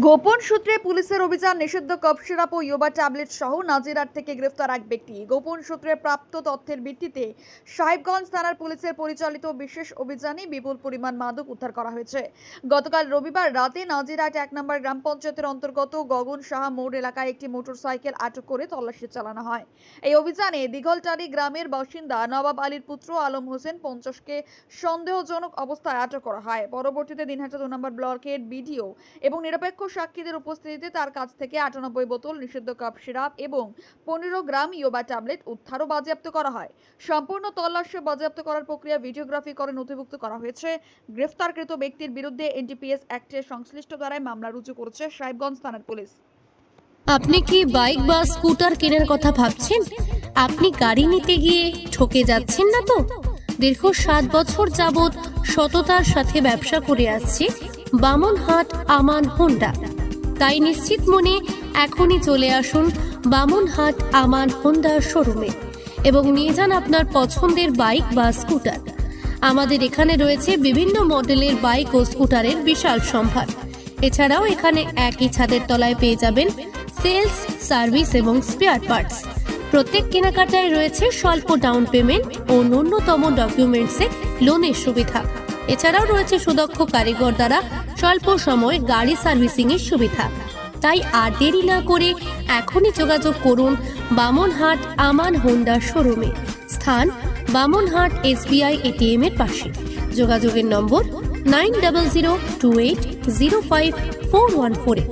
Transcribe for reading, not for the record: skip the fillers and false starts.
গোপন সূত্রে পুলিশের অভিযান, নিষিদ্ধ কফ সিরাপ ও ইয়াবা ট্যাবলেট সহ নাজিরহাট থেকে গ্রেফতার এক ব্যক্তি। গোপন সূত্রে প্রাপ্ত তথ্যের ভিত্তিতে সাহেবগঞ্জ থানার পুলিশের পরিচালিত বিশেষ অভিযানে বিপুল পরিমাণ মাদক উদ্ধার করা হয়েছে। গতকাল রবিবার রাতে নাজিরহাট 1 নম্বর গ্রাম পঞ্চায়েতের অন্তর্গত গগন সাহা মোড় এলাকায় একটি মোটরসাইকেল আটক করে তল্লাশি চালানো হয়। এই অভিযানে দিঘলটারি গ্রামের বাসিন্দা নবাব আলীর পুত্র আলম হোসেন 50কে সন্দেহজনক অবস্থায় আটক করা হয়। পরবর্তীতে দিনহাটা 2 নম্বর ব্লকের বিডিও এবং নিরপেক্ষ সাক্ষীদের উপস্থিতিতে তার কাছ থেকে 98 বোতল নিষিদ্ধ কফ সিরাপ এবং 15 গ্রাম ইয়াবা ট্যাবলেট উদ্ধার ও বাজেয়াপ্ত করা হয়। সম্পূর্ণ তল্লাশি বাজেয়াপ্ত করার প্রক্রিয়া ভিডিওগ্রাফি করে নথিভুক্ত করা হয়েছে। গ্রেফতারকৃত ব্যক্তির বিরুদ্ধে এনডিপিএস অ্যাক্টে সংশ্লিষ্ট ধারায় মামলা রুজু করেছে সাহেবগঞ্জ থানার পুলিশ। আপনি কি বাইক বা স্কুটার কেনার কথা ভাবছেন? আপনি গাড়ি নিতে গিয়ে ঠকে যাচ্ছেন না তো? দীর্ঘ 7 বছর যাবৎ সততার সাথে ব্যবসা করে আসছে বামনহাট আমান হোন্ডা। তাই নিশ্চিত মনে এখনই চলে আসুন বামনহাট আমান হোন্ডা শোরুমে এবং নিয়ে যান আপনার পছন্দের বাইক বা স্কুটার। আমাদের এখানে রয়েছে বিভিন্ন মডেলের বাইক ও স্কুটারের বিশাল সম্ভার। এছাড়াও এখানে একই ছাদের তলায় পেয়ে যাবেন সেলস, সার্ভিস এবং স্পেয়ার পার্টস। প্রত্যেক কেনাকাটায় রয়েছে স্বল্প ডাউন পেমেন্ট ও ন্যূনতম ডকুমেন্টসে লোনের সুবিধা। এছাড়াও রয়েছে সুদক্ষ কারিগর দ্বারা স্বল্প সময়ে গাড়ি সার্ভিসিং এর সুবিধা। তাই আর দেরি না করে এখনই যোগাযোগ করুন বামনহাট আমান হোন্ডা শোরুমে। স্থান বামনহাট SBI ATM এর পাশে। যোগাযোগের নম্বর 9002805414।